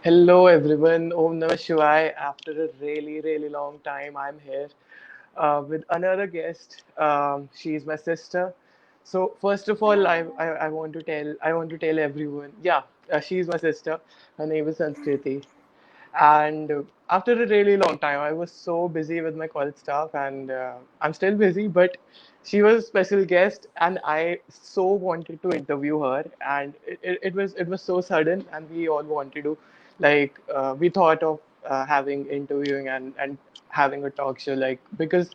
Hello everyone, Om Namah Shivaya. After a really long time, I'm here with another guest. She's my sister. So first of all, I want to tell everyone, yeah, she's my sister. Her name is Sanskriti. And after a really long time, I was so busy with my college stuff, and I'm still busy. But she was a special guest, and I so wanted to interview her, and it was so sudden, and we all wanted to, we thought of having interviewing and having a talk show, like because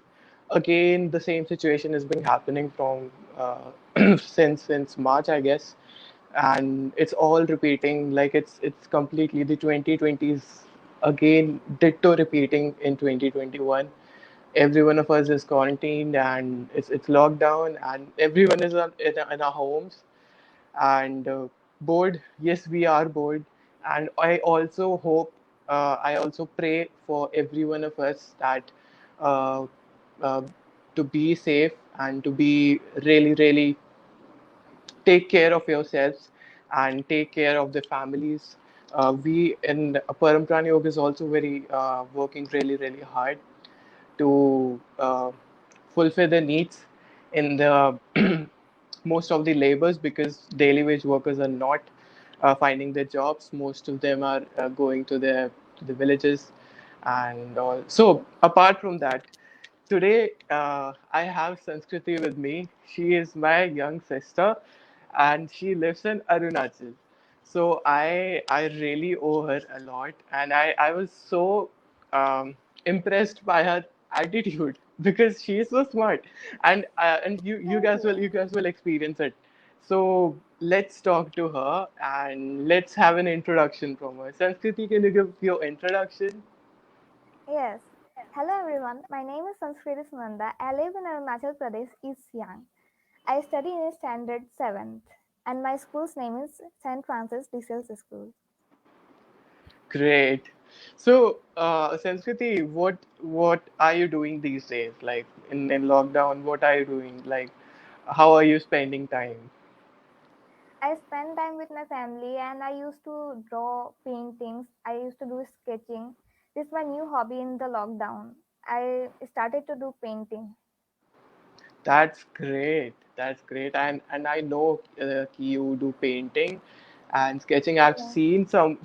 again the same situation has been happening from since March, I guess, and it's all repeating, like it's completely the 2020s again ditto repeating in 2021. Every one of us is quarantined and it's lockdown and everyone is in our homes and bored. Yes, we are bored, and I also hope, I also pray for every one of us that uh, uh, to be safe and to be really take care of yourselves and take care of the families. We in Parampran Yoga is also very working really hard to fulfill the needs in the most of the labors, because daily wage workers are not finding their jobs. Most of them are going to the villages and all. So apart from that, today I have Sanskriti with me. She is my young sister, and she lives in Arunachal. So I really owe her a lot, and I was so impressed by her attitude because she is so smart, and Thank you you. guys will experience it. So let's talk to her and let's have an introduction from her. Sanskriti, can you give your introduction? Yes. Hello everyone. My name is Sanskriti Sunanda. I live in Arunachal Pradesh, East Siang. I study in standard 7th and my school's name is St. Francis de Sales School. Great. So, Sanskriti, what are you doing these days? Like in lockdown, what are you doing? Like, how are you spending time? I spend time with my family and I used to draw paintings. I used to do sketching. This is my new hobby in the lockdown. I started to do painting. That's great. That's great. And I know you do painting and sketching. I've Yeah. seen some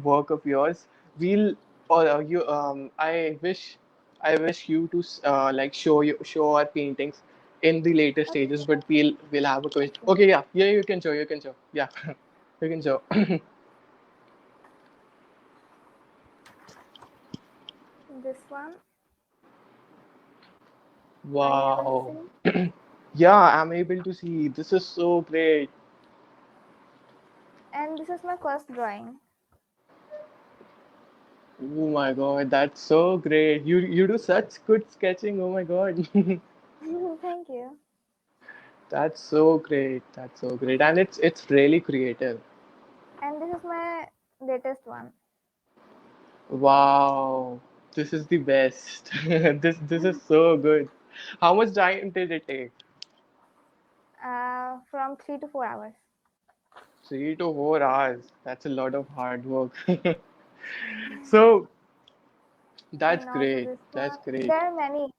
work of yours. We'll or you I wish you to like show our paintings in the later Okay, stages. But sure. we'll have a question. Okay, yeah, you can show. Yeah, you can show. This one, are you able to Wow. see? Yeah, I'm able to see. This is so great. And this is my first drawing. Oh my God, that's so great. You do such good sketching. Oh my God. Thank you. That's so great. That's so great. And it's really creative. And this is my latest one. Wow. This is the best. This is so good. How much time did it take? From 3 to 4 hours. 3 to 4 hours. That's a lot of hard work. So that's And also great. this That's one. great. There are many.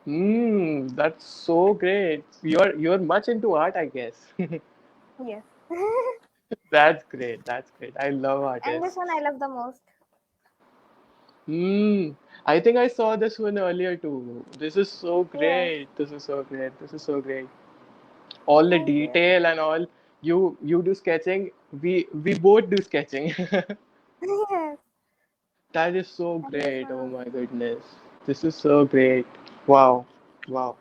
That's so great. You're much into art, I guess. Yes. That's great. That's great. I love And this one I artists. love the most. Hmm. I think I saw this one earlier too. This is so Yes. great. This is so great. This is so great. All the Thank you. detail and all. You do sketching. We both do sketching. Yes. That is so And this great. one Oh my also. goodness. This is so great. Wow. Wow.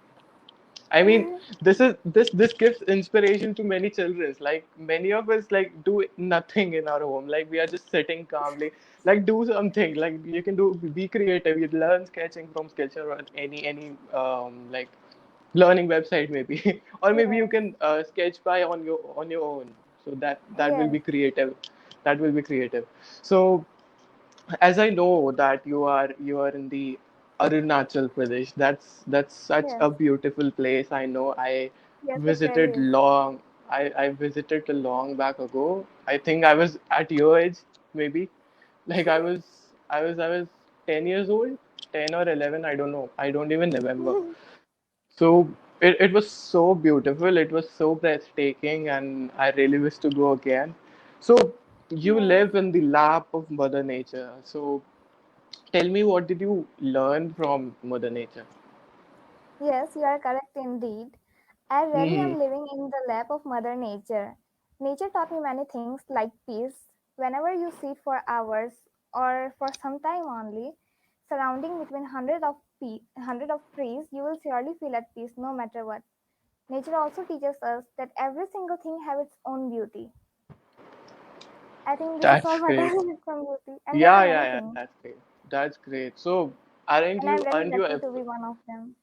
I mean, this gives inspiration to many children. Like many of us like do nothing in our home. Like we are just sitting calmly. Like do something. Like you can do be creative. You learn sketching from Sketcher or any like learning website maybe, or maybe you Yes. can sketch by on your own. So that will Yes. be creative. That will be creative. So as I know that you are in the Arunachal Pradesh. That's such Yes. a beautiful place. I know I Yes, it visited really is. long. I visited a long back ago. I think I was at your age. maybe. Like I was 10 years old, 10 or 11, I don't know. I don't even remember. So it was so beautiful. It was so breathtaking, and I really wish to go again. So you Yes. live in the lap of Mother Nature. So tell me, what did you learn from Mother Nature? Yes, you are correct indeed. I really Hmm. am living in the lap of Mother Nature. Nature taught me many things like peace. Whenever you sit for hours or for some time only, surrounding between hundred of trees, you will surely feel at peace no matter what. Nature also teaches us that every single thing has its own beauty. I think this is all That's what I great. learned from beauty, and there Yeah, are yeah, many yeah. things, That's great. That's great. So aren't and I'm you very aren't you lucky to be one of them.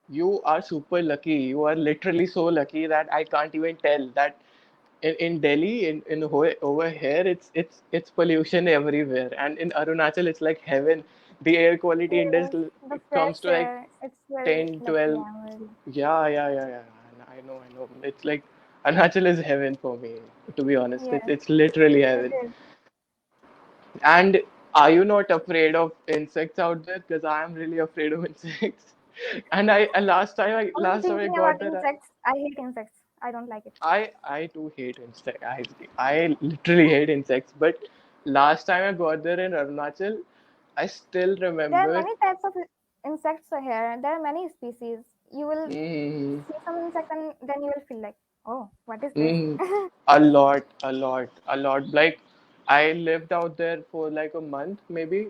you are super lucky. You are literally so lucky that I can't even tell that in Delhi, over here, it's pollution everywhere, and in Arunachal, it's like heaven. The air quality index Yes, the fresh comes to like air. It's very 10, lucky. 12. I'm very lucky. Yeah, yeah, yeah, yeah. I know, I know. It's like Arunachal is heaven for me. To be honest, Yes, it's literally it heaven. is. And are you not afraid of insects out there? Because I am really afraid of insects. And Only last time I thinking about got there, insects, I hate insects. I don't like it. I too hate insects. I literally hate insects. But last time I got there in Arunachal, I still There are remember. many types of insects here. There are many species. You will Mm, see some insect and then you will feel like, oh, what is this? mm, a lot, a lot, a lot. Like I lived out there for like a month, maybe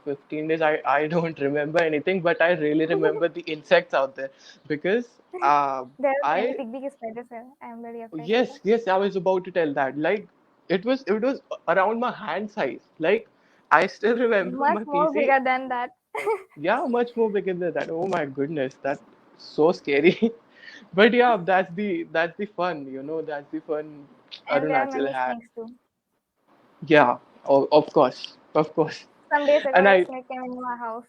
15 days. I don't remember anything, but I really remember the insects out there because There are many I big, big spiders here. I am very afraid of yes, them. yes, I was about to tell that. Like it was around my hand size. Like I still remember Much my more PC. bigger than that. Yeah, much more bigger than that. Oh my goodness, that's so scary. But yeah, that's the fun, that's the fun And there are Arunachal many had. snakes too. Yeah, of course, of course. Some days ago, And a I, snake came into my house,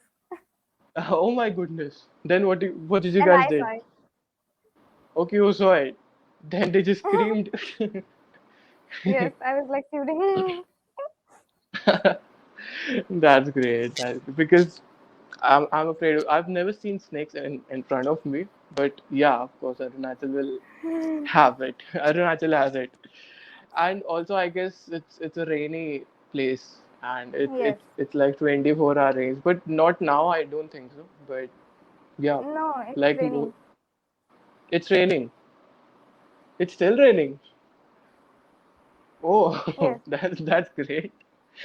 oh my goodness. Then what did you and guys I did? saw it. Okay, you saw it. Then they just screamed. Yes, I was like shooting. That's great. Because I'm afraid I've never seen snakes in front of me, but yeah, of course, Arunachal will have it. Arunachal has it, and also I guess it's a rainy place, and it, Yes. it it's like 24-hour rains, but not now. I don't think so. But yeah, No, it's like raining. it's raining. It's still raining. Yes. Oh, that's great.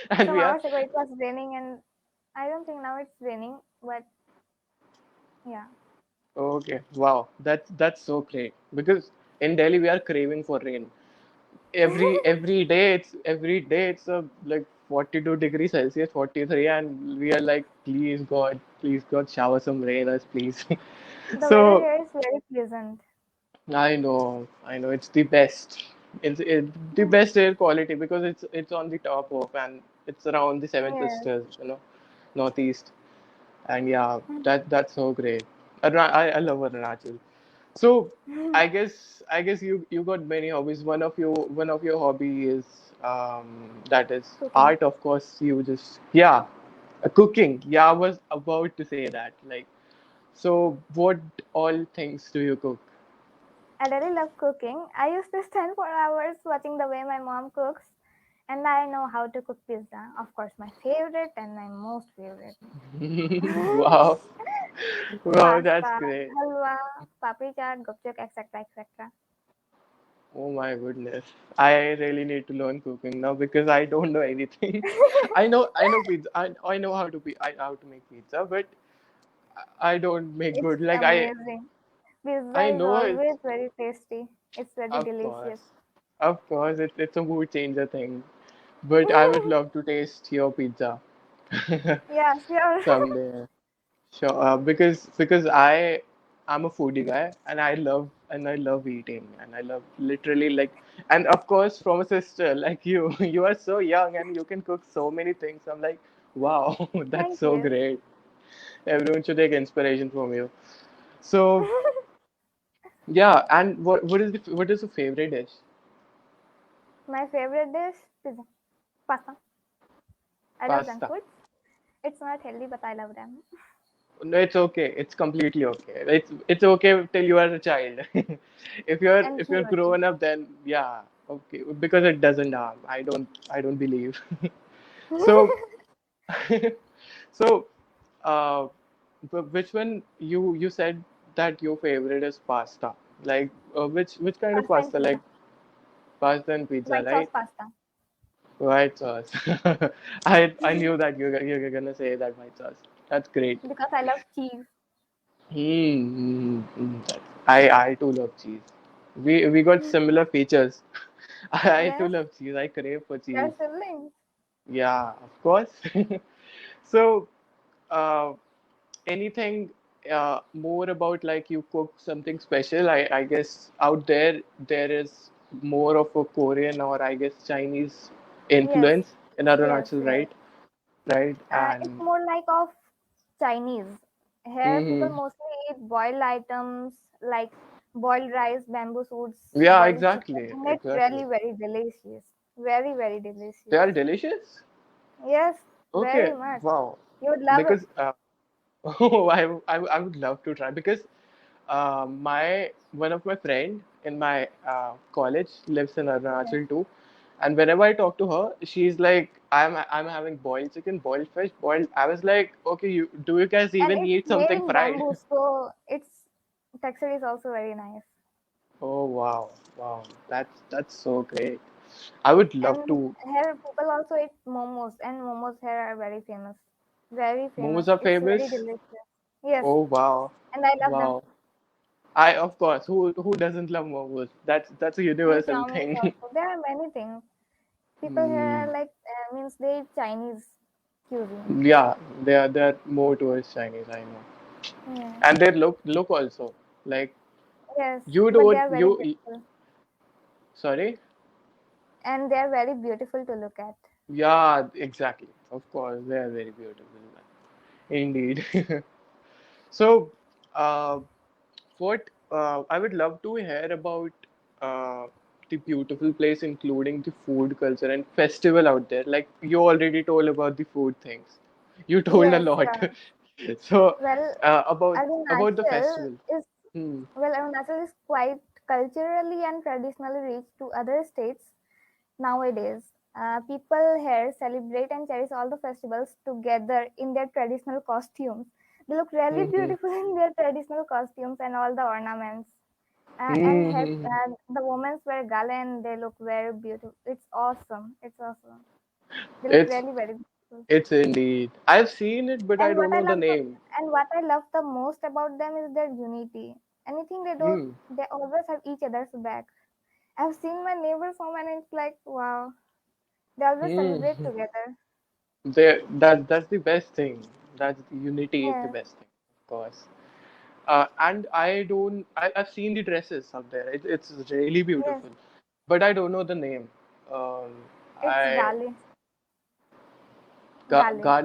And Some we are hours ago it was raining, and I don't think now it's raining, but yeah. okay. Wow, that's so great because in Delhi we are craving for rain. Every day it's a like 42 degrees Celsius, 43, and we are like, please God, shower some rain us, please. The weather So here is very pleasant. I know, it's the best. The best air quality because it's on the top of, and it's around the Seven Yes. Sisters, northeast, and yeah, that's so great. I love Arunachal. So I guess you got many hobbies. One of your hobby is that is Cooking. art. Of course, you just yeah, cooking. Yeah, I was about to say that. Like, so what all things do you cook? I really love cooking. I used to stand for hours watching the way my mom cooks, and I know how to cook pizza. Of course, my favorite and my most favorite. Wow, wow, that's Pasta, great. halwa, papri chaat, gupchuk, etc., etc. Oh my goodness. I really need to learn cooking now because I don't know anything. I know pizza. I know how to make pizza, but I don't make It's good. Like amazing. Pizza I is know it's always very tasty. It's very of delicious. course. Of course it's a mood changer thing. But I would love to taste your pizza Yeah, sure. someday. Sure, because I'm a foodie guy and I love eating and I love literally like and of course from a sister like you you are so young and you can cook so many things. I'm like, wow, that's Thank so you. great. Everyone should take inspiration from you. So yeah, and what is the favorite dish? My favorite dish, pizza. Pasta. I love junk Pasta. foods. It's not healthy, but I love them. No, it's okay. It's completely okay. It's okay till you are a child. And if ghee you're roti. grown up, then yeah, okay, because it doesn't harm. I don't believe. So so uh, which one you said that your favorite is pasta? Like which kind of Pasta and pasta? Like pizza. pasta and pizza, White sauce right? pasta. White sauce. I knew that you're gonna say that white sauce. That's great. Because I love cheese. I too love cheese. We got similar features. I too Yes, love cheese. I crave for they're cheese. siblings. Yeah, of course. So, uh, anything more about like you cook something special? I guess out there is more of a Korean or I guess Chinese Yes, influence in yes, Arunachal, yes. right? Right? It's And more like of Chinese. Here, people hmm mostly eat boiled items like boiled rice, bamboo shoots, yeah, boiled chicken, exactly, and it's exactly. really very delicious. Very, very They delicious. are delicious. Yes, very Okay, much. wow. You would love it. Because oh, I would love to try because my one of my friend in my college lives in Yes. Arunachal too, and whenever I talk to her, she's like, I'm having boiled chicken, boiled fish, boiled. I was like, okay, you guys And even it's eat made something in fried? bamboo, so its texture is also very nice. Oh wow, wow, that's so great. I would love And to. here, people also eat momos, and momos here are very famous. Very famous. Momos are It's very famous. delicious. Yes, Oh wow, and I love them. wow. I of course who doesn't love momos? That's a And universal chow mein thing. also. There are many things. People here Hmm. are like, means they eat Chinese cuisine. Yeah, they're more towards Chinese, I know. Yeah. And their look also. Like Yes, you but they don't are very you beautiful. sorry? And they are very beautiful to look at. Yeah, exactly. Of course, they are very beautiful. Indeed. So, uh, what I would love to hear about uh, the beautiful place, including the food culture and festival out there. Like you already told about the food things. You told a Yes, lot. yeah. So, Well, about the Arunachal festival. is Hmm. Arunachal is quite culturally and traditionally rich to other states nowadays. People here celebrate and cherish all the festivals together in their traditional costumes. They look really Hmm. beautiful in their traditional costumes and all the ornaments. And here, Hmm. the women wear gala and they look very beautiful. It's awesome. It's awesome. They look It's really very beautiful. it's indeed. I've seen it, but I And don't know the name. what I love the most about them is their unity. Anything they do, Hmm. they always have each other's back. I've seen my neighbors home and it's like wow, they always celebrate Hmm. together. That's the best thing. That's unity is the Yes, best thing, of course. And I've seen the dresses up there. It's really yes, beautiful, but I don't know the name. Um, it's I gale, gale, Gale,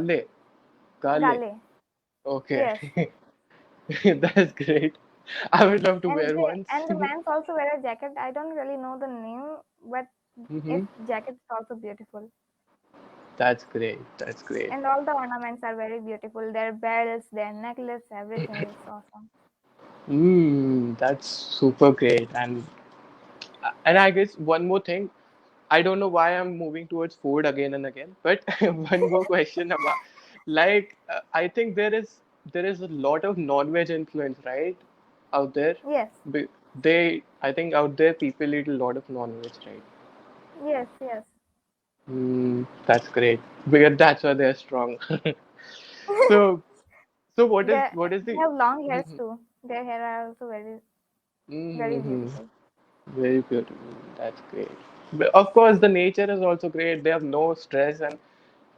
Gale. gale. Okay, Yes, that's great. I would love to and wear once. the men's also wear a jacket. I don't really know the name, but Hmm. its jacket is also beautiful. That's great. That's great. And all the ornaments are very beautiful. Their belts, their necklace, everything is awesome. That's super great. And I guess one more thing. I don't know why I'm moving towards food again and again, but one more question about like I think there is a lot of non-veg influence, right, out there. Yes, I think out there people eat a lot of non-veg, right? yes, yes. That's great because that's why they're strong. So so what is They the have long hairs too. Their hair are also very, very mm-hmm. beautiful. Very beautiful. That's great. But of course, the nature is also great. They have no stress, and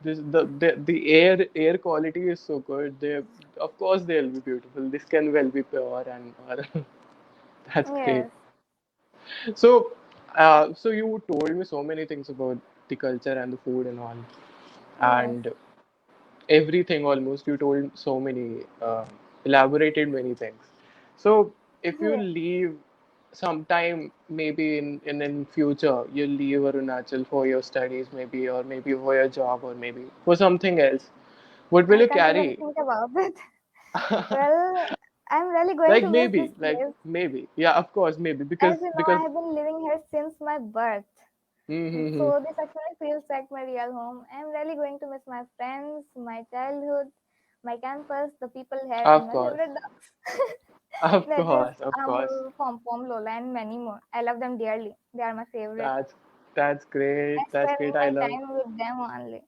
the air quality is so good. They of course they'll be beautiful. This can well be pure and that's great. Yes, So, so you told me so many things about the culture and the food and all, yes, and everything almost. You told so many, elaborated many things. So, if you yes. leave sometime maybe in future you'll leave Arunachal for your studies maybe, or maybe for your job, or maybe for something else, what will I you can't even carry? think about it. Well, I'm really going Like to miss this maybe, like place. maybe, yeah, of course, maybe, As because you know, I because have been living here since my birth. mm-hmm, So this actually feels like my real home. I'm really going to miss my friends, my childhood, my campus, the people here, and of my course, favorite dogs. of That is course, of course. Amul, Pom Pom, Lola, and many more. I love them dearly. They are my favorite. That's great. I That's spend great. I my love. time with them only.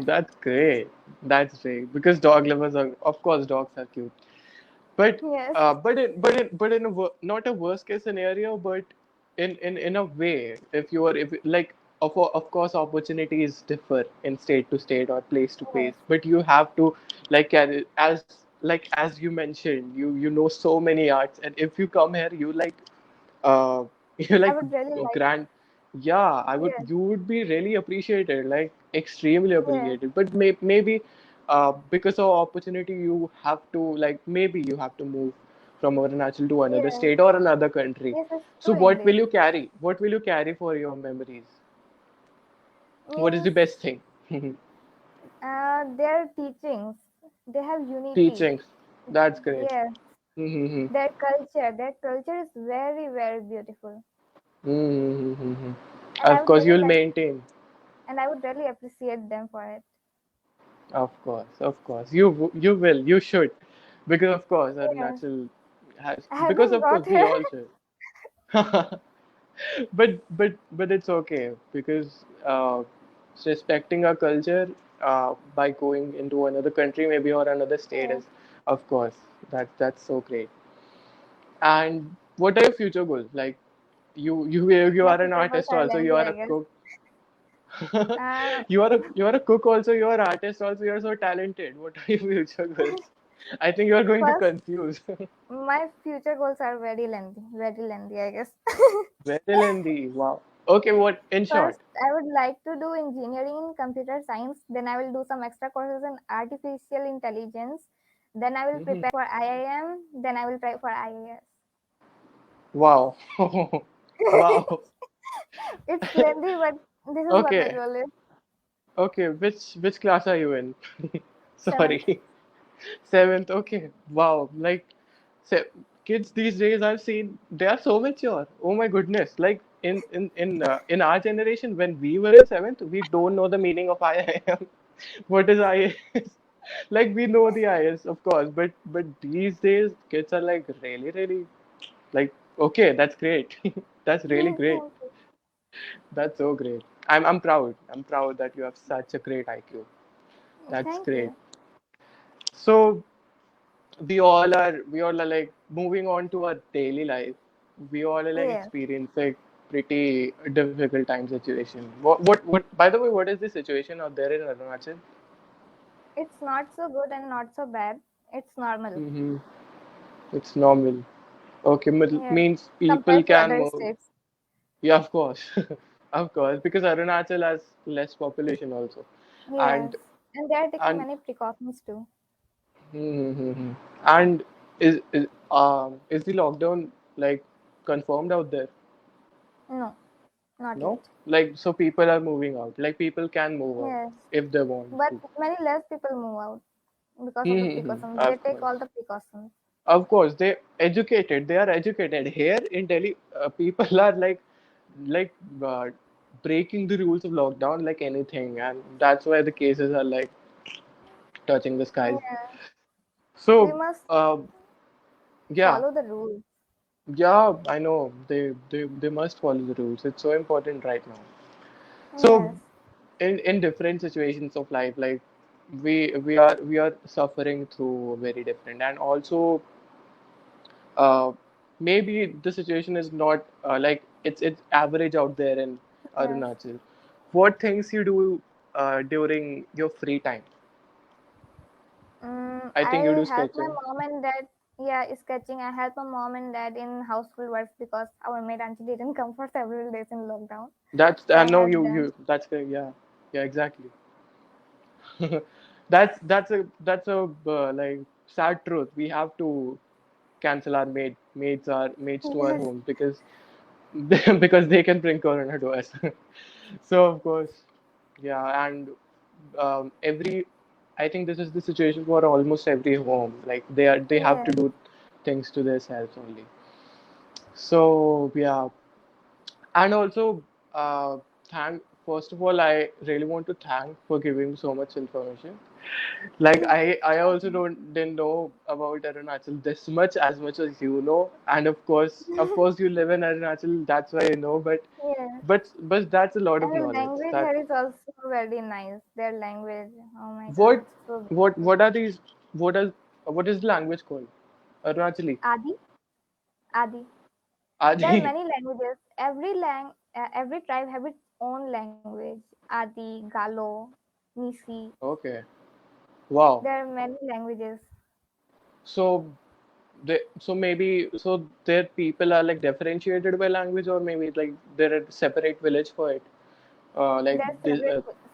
That's great. That's great. Because dog lovers are, of course, dogs are cute. But Yes, in a not a worst case scenario, but in a way, if you are, if like, of course opportunities differ in state to state or place to place, yes. but you have to, like, as you mentioned, you know so many arts, and if you come here, you like, uh you I like would really like. grand, yeah, Yes, you would be really appreciated, like extremely yes, appreciated, but maybe because of opportunity you have to, like, maybe you have to move from Arunachal to another yes, state or another country. yes. It's So true what will indeed. you carry, for your memories? What is the Means best thing? their teachings. They have unity. Teachings. That's great. Yes, Mm-hmm. their culture. Their culture is very, very beautiful. Mm-hmm. And I Of would course really you'll like, maintain. and I would really appreciate them for it. Of course, you will, you should, because of course Yes, Arunachal has, I because haven't of course brought we here. all should. But it's okay, because respecting our culture by going into another country maybe, or another state Yes, is, of course, that's so great. And what are your future goals? Like, you my are an future goals artist are also, you lengthy, are I a guess. cook. Uh, You are a cook also, you are an artist also, you are so talented. What are your future goals? I think you are going to First, confuse. my future goals are very lengthy, I guess. Very lengthy. Wow. Okay, what in short? First, I would like to do engineering in computer science. Then I will do some extra courses in artificial intelligence. Then I will Hmm. prepare for IIM. Then I will try for IAS. Wow. Wow. It's lengthy, but this is what my Okay. goal is. Okay. Which class are you in? Seventh. Sorry. Seventh. Okay. Wow. Like, se- kids these days I've seen, they are so mature. Oh my goodness. Like in our generation, when we were in seventh, we don't know the meaning of IIM. What is IAS? Like, we know the IS, of course, but these days kids are like really, really, like, okay, that's great. That's really great. Thank you. That's so great. I'm proud. I'm proud that you have such a great IQ. That's Thank great. you. So we all are like moving on to our daily life. We all are like Yes. experiencing pretty difficult time situation. What by the way, what is the situation out there in Arunachal? It's not so good and not so bad. It's normal. Mm-hmm. It's normal. Okay, Yes. means people Compared to can other move. states. Yeah, of course. Of course, because Arunachal has less population also. Yes. And And they are taking and many precautions too. mm-hmm. And is the lockdown, like, confirmed out there? No, not No? yet. Like, so people are moving out. Like, people can move out Yes. if they want But to. many less people move out because of the Mm-hmm. precautions. They Of take course. all the precautions. Of course, they are educated. Here in Delhi, people are like uh, breaking the rules of lockdown like anything, and that's why the cases are like touching the skies. Yeah. We So, must uh, yeah, follow the rules. yeah, I know they must follow the rules. It's so important right now. So, Yes. in different situations of life, like, we are suffering through very different, and also uh, maybe the situation is not like it's average out there in Yes. Arunachal. What things you do during your free time? I think you I do help my sketching. mom and dad. Yeah, sketching. I help my mom and dad in household works because our maid auntie didn't come for several days in lockdown. That's, So I I know help you them. that's good. Yeah, yeah, exactly. That's a like sad truth. We have to cancel our maid maids to our Yes, home because because they can bring corona to us. So of course, yeah, and every I think this is the situation for almost every home. Like they have to yes, do things to themselves only. So yeah, and also thank first of all, I really want to thank for giving so much information. Like I also didn't know about Arunachal this much as you know, and of course you live in Arunachal, that's why you know. But yes. but that's a lot of And the knowledge. language That here is also very nice. Their language, oh my God, what it's so beautiful. what are these? What is the language called? Arunachali. Adi, Adi. There are Adi. many languages. Every tribe have its own language. Adi, Galo, Nisi. Okay. Wow. There are many languages. So so their people are like differentiated by language, or maybe like there are separate village for it. Like There are this,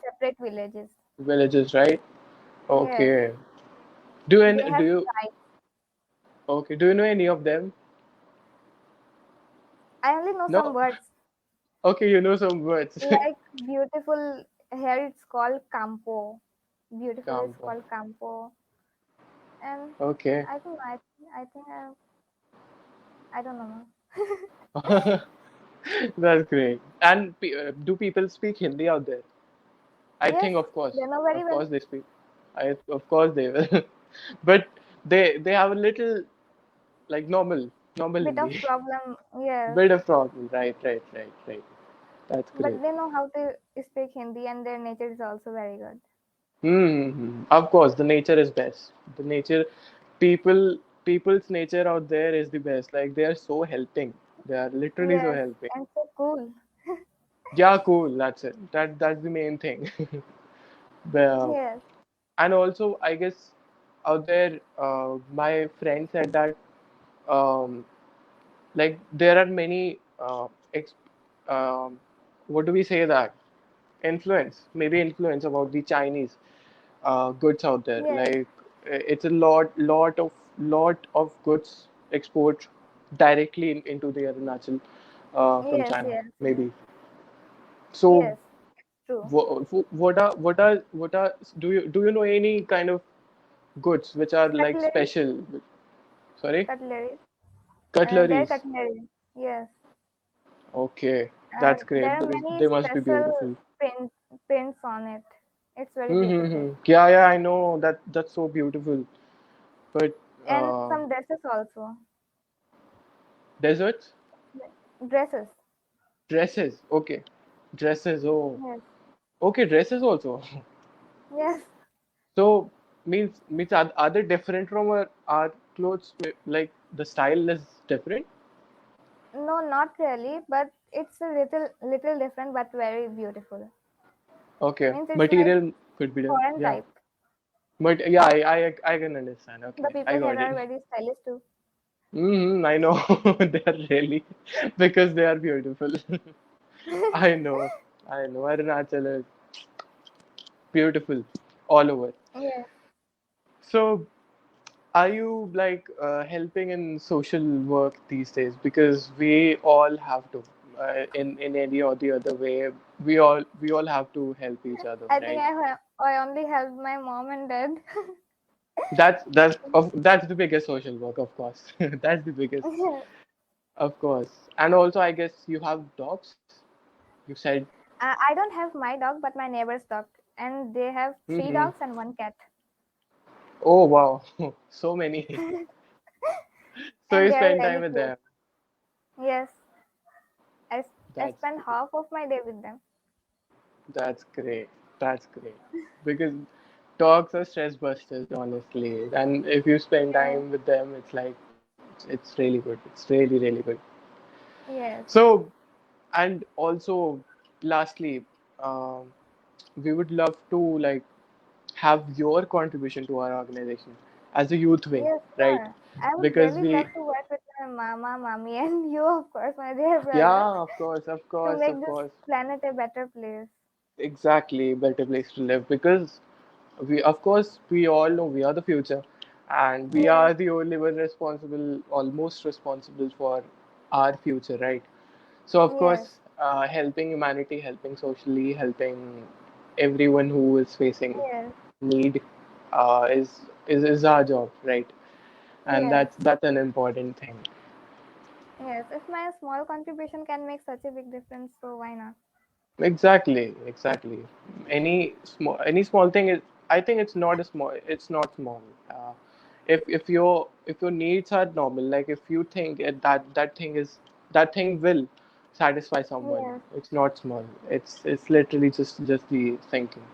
separate villages. villages, right? Yes, Okay. they Do have you tribes. okay? Do you know any of them? I only know some No. words. Okay, you know some words. Like beautiful here, it's called campo. Beautiful is Campo. called campo, and Okay. I don't know. I don't know. That's great. And do people speak Hindi out there? I Yes, think, they know very of well. course they speak. Of course they will. But they have a little like normal Bit of Hindi. problem, yes, Bit of problem. Right. That's but great. they know how to speak Hindi, and their nature is also very good. Of course, the nature is best. The nature, people, people's nature out there is the best. Like they are so helping. They are literally so Yes, helping. and so cool. Yeah, cool. That's it. That's the main thing. The, Yes, and also, I guess out there, my friend said that um, like there are many what do we say that influence about the Chinese goods out there. yes, Like it's a lot of goods export directly into the Arunachal from yes, China, yes, yes, maybe. So, yes. True. what are do you know any kind of goods which are like Cutlery, special? Sorry, cutlery. Their cutleries. cutlery. Yes, Okay, that's and there great. are many They must be special beautiful. prints on it. It's very beautiful, Yeah, I know that that's so beautiful. But and some dresses also. deserts, Dresses. dresses. Okay, dresses. Oh, Yes, okay, dresses also. yes. So means are they different from our clothes? Like the style is different. No, not really, but it's a little different, but very beautiful. Okay, Means it's like material could be done. foreign Yeah, type. but yeah, I can understand. The Okay, I people here got are it. very stylish too. I know they are really because they are beautiful. I know, I know. Arunachal is beautiful all over. Yes, So, are you like helping in social work these days? Because we all have to, in any or the other way. We all have to help each other, I think right? I only helped my mom and dad. That's the biggest social work, of course. That's the biggest, of course. And also, I guess you have dogs. You said, I don't have my dog, but my neighbor's dog, and they have three mm-hmm. dogs and one cat, Oh wow, so many. So and you they are spend time really with cute. them. Yes, I That's spend half of my day with them. That's great. That's great. Because dogs are stress busters, honestly. And if you spend Yes, time with them, it's like it's really good. It's really good. yes, So, and also, lastly, um, we would love to like have your contribution to our organization as a youth wing, yes, right? sure. I would Because really love we, to work with my mama, mommy, and you, of course, my dear brother, yeah, to make of this course, planet a better place. exactly, better place to live because we of course we all know we are the future and we Yes, are the only one responsible, almost responsible for our future, right? So of yes, course, helping humanity, helping socially, helping everyone who is facing yes, need is our job, right? And yes, that's an important thing. yes. If my small contribution can make such a big difference, so why not? Exactly, exactly. Any small thing is, I think it's not a small. It's not small. If your needs are normal, like if you think that thing will satisfy someone, Yes, it's not small. It's literally just the thinking.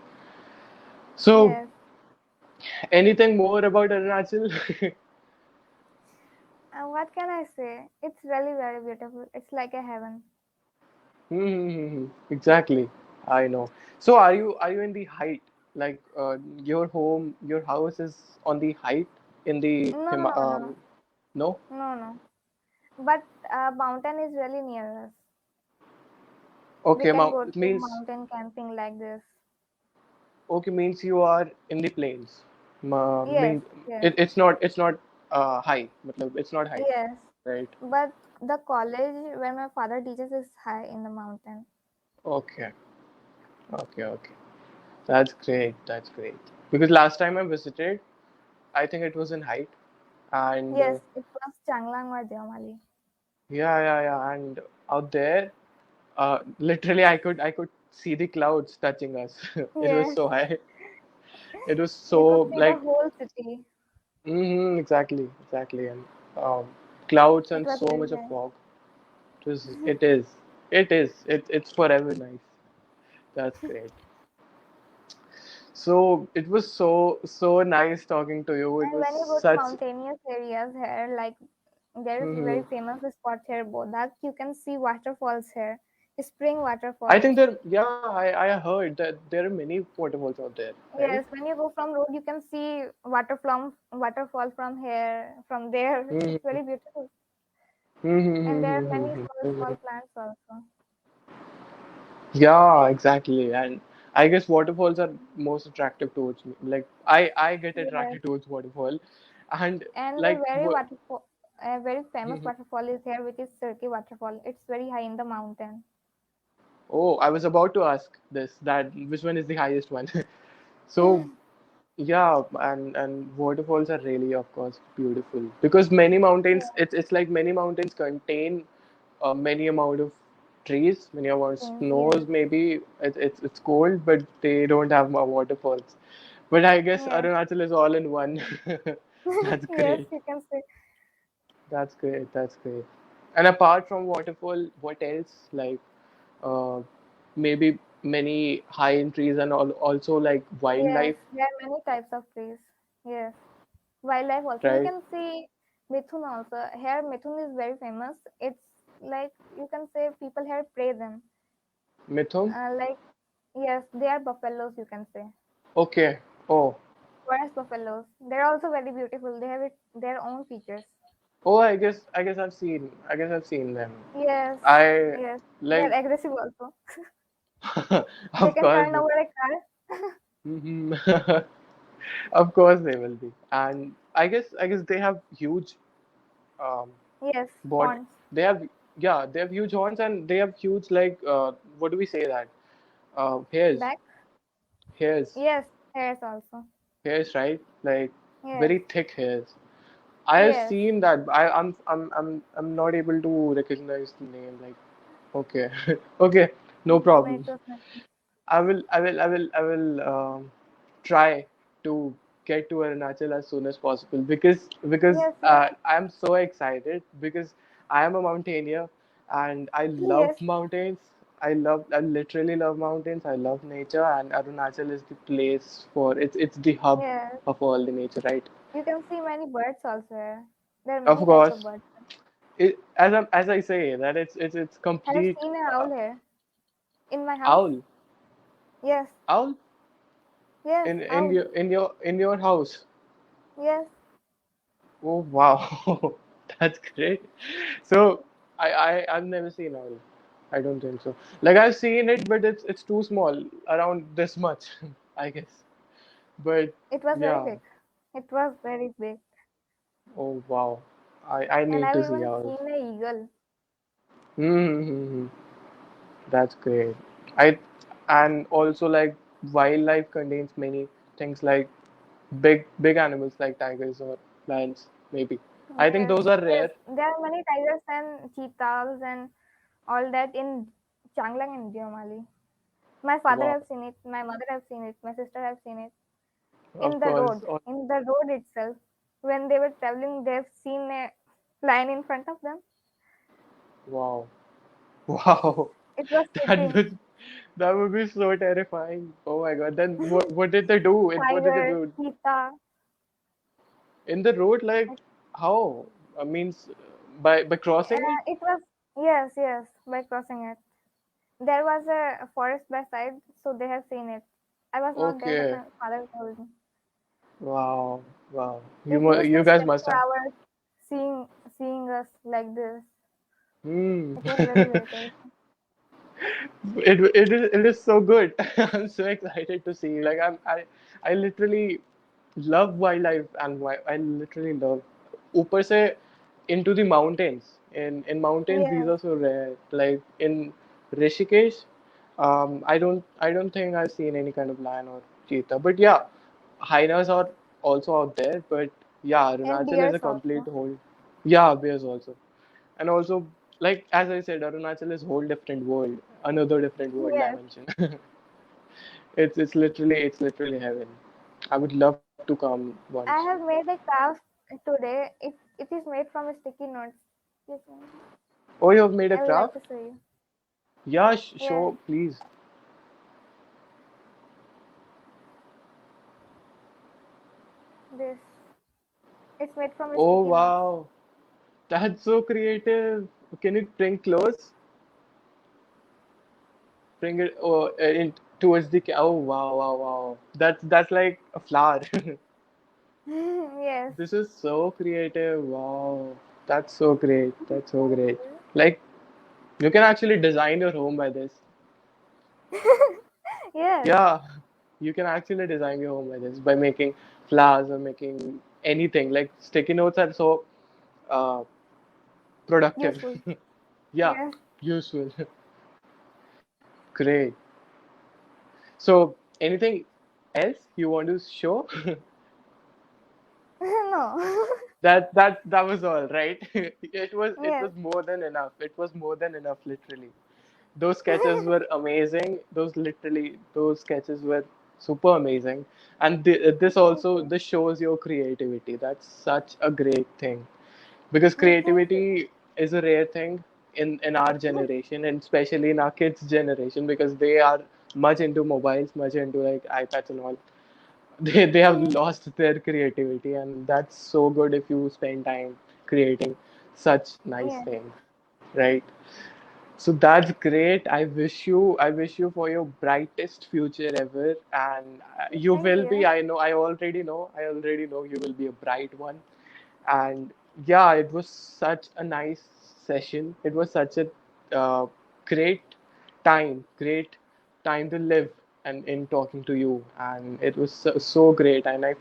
So, yes. anything more about Arunachal? And what can I say? It's really very beautiful. It's like a heaven. Exactly. I know. So are you in the height? Like your home, your house is on the height in the No, no, no, no, no? no, no. But mountain is really near us. We Okay, can go to means mountain camping like this. okay means you are in the plains. Yes, Mean yes, it's not high. matlab, it's not high, yes. right? But the college where my father teaches is high in the mountain. Okay, okay. That's great. That's great. Because last time I visited, I think it was in height, and Yes, it was Changlang or Deomali. yeah, and out there, literally, I could see the clouds touching us. It was Yes, so high. It was you could so see the like, whole city. exactly, and um, clouds It and was so very much of high. fog. It's forever nice. That's great. So it was so nice talking to you. It And was when you go to such. mountainous areas here, like there is a hmm very famous spot here, Bodak, you can see waterfalls here, spring I waterfalls. think there. Yeah, I heard that there are many waterfalls out there, right? Yes, when you go from road, you can see waterfall from here, from there. It's Mm-hmm. very beautiful. And there are many small, Mm-hmm. small plants also. Yeah, exactly. And I guess waterfalls are most attractive towards me. Like I get Yes, attracted towards waterfall, and and like what? a very famous waterfall is here, which is Sirki waterfall. It's very high in the mountain. Oh, I was about to ask this. That which one is the highest one? So yeah, and waterfalls are really, of course, beautiful because many mountains. Yeah, It's like many mountains contain many amount of trees, many amount of things, yes, snows. Maybe it's cold, but they don't have more waterfalls. But I guess yes, Arunachal is all in one. That's yes, great. you can say. That's great. That's great. And apart from waterfall, what else? Like uh, maybe many high-end trees and also like Yes, wildlife, there are many types of trees. Yes, wildlife also. You right? can see Mithun also. Here, Mithun is very famous. It's like you can say people here pray them. Mithun? Like yes, they are buffaloes. You can say Okay. Oh, forest buffaloes. They're also very beautiful. They have their own features. oh. I guess I've seen them. Yes, I yes. They're like, aggressive also. They of can course. turn over a car. Mhm. Of course they will be. And I guess they have huge um Yes, what horns. they have, yeah, they have huge horns and they have huge like what do we say that? Hairs. Back. Hairs. Yes, hairs also. Hairs, right? Like Yes, very thick hairs. I have yes. seen that. I'm not able to recognize the name. Like, okay, okay, no It problem. was nothing. I will try to get to Arunachal as soon as possible because Yes, yes, I'm so excited because I am a mountaineer and I love yes, mountains. I literally love mountains. I love nature and Arunachal is the place for it's the hub yes. of all the nature, right? You can see many birds also here. There are Of many types of course, birds. as I say that it's I have complete seen an owl here in my house. owl Yes, owl yes, in owl. your house. Yes, Oh wow, that's great. So I've never seen owl. I don't think so. Like I've seen it, but it's too small, around this much, I guess. But it was very yeah, big. It was very big. Oh wow. I And need I've to see even ours. seen a eagle. Mm-hmm. That's great. I and also like wildlife contains many things like big animals like tigers or lions maybe. I think Yes, those are yes. rare. There are many tigers and cheetahs and all that in Changlang and Diomali. My father Wow. have seen it, my mother have seen it, my sister have seen it Of course. in the road itself. When they were traveling, they've seen a lion in front of them. Wow. Wow. It was That sitting. would that would be so terrifying. Oh my God. Then what did they do? What did they Tiger, do? cheetah. In the road, like how? Means by crossing it? It was, yes, yes, by crossing it. There was a forest by side, so they have seen it. I was not there, but Okay. my father told me. Wow. Wow. It used You to guys stay must for have. hours seeing us like this. Hmm. It was very, very terrifying. It is so good. I'm so excited to see. Like I literally love wildlife and I literally love. ऊपर से into the mountains. In mountains these Yes, are so rare. Like in Rishikesh, I don't think I've seen any kind of lion or cheetah. But yeah, hyenas are also out there. But yeah, and Arunachal is bears a complete also. whole. Yeah, bears also. And also, like as I said, Arunachal is whole different world, another different world Yes, dimension. It's literally heaven. I would love to come once. I have made a craft today. It is made from sticky notes. Yes, Oh, you have made a I would like craft? to show you. Yeah, Yes, show please. this. It's made from Oh sticky notes. wow, that's so creative. Can you bring close? Bring it in towards the. Oh wow, wow, wow. That's like a flower. Yes. This is so creative. Wow, that's so great. That's so great. Like you can actually design your home by this. Yes, Yeah, you can actually design your home by this by making flowers or making anything. Like sticky notes are so uh, productive. useful. Yeah, Yes. useful. Great. So, anything else you want to show? No. That was all, right? It was Yes. more than enough. It was more than enough, literally. Those sketches were amazing. Those sketches were super amazing. And this Thank also you. this shows your creativity. That's such a great thing because Thank you. creativity is a rare thing in our generation and especially in our kids' generation because they are much into mobiles, much into like iPads and all. They have lost their creativity and that's so good if you spend time creating such nice Yes. things, right? So that's great. I wish you for your brightest future ever, and you Thank will be. you. I know. I already know you will be a bright one. And yeah, it was such a nice session. It was such a great great time to live and in talking to you, and it was so great. And I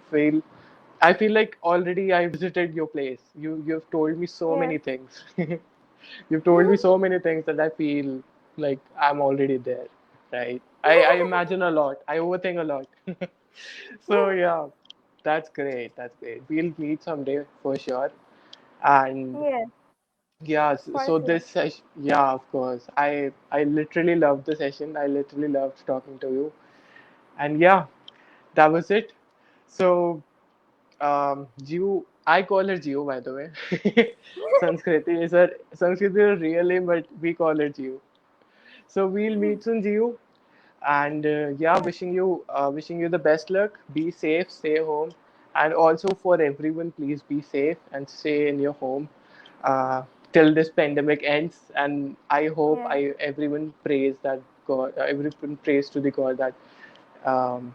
feel like already I visited your place. You've told me so Yes. many things. You've told me so many things that I feel like I'm already there, right? I imagine a lot. I overthink a lot. So yeah, that's great. That's great. We'll meet someday for sure. And Yes, yeah, for so sure. this session, yeah, of course. I literally loved the session. I literally loved talking to you. And yeah, that was it. So Gio, I call her Gio, by the way. Sanskriti is her real name, but we call her Gio. So we'll meet soon, Gio. And yeah, Yes, wishing you the best luck. Be safe, stay home, and also for everyone, please be safe and stay in your home till this pandemic ends. And I hope yes, I everyone prays that God, everyone prays to the God that um,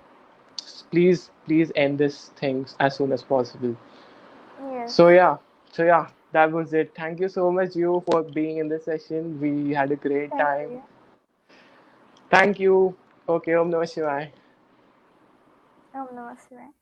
please end this thing as soon as possible. yes. So yeah, that was it. Thank you so much, you, for being in this session. We had a great Thank time. you. Thank you. Okay, Om Namah Shivaya. Om Namah Shivaya.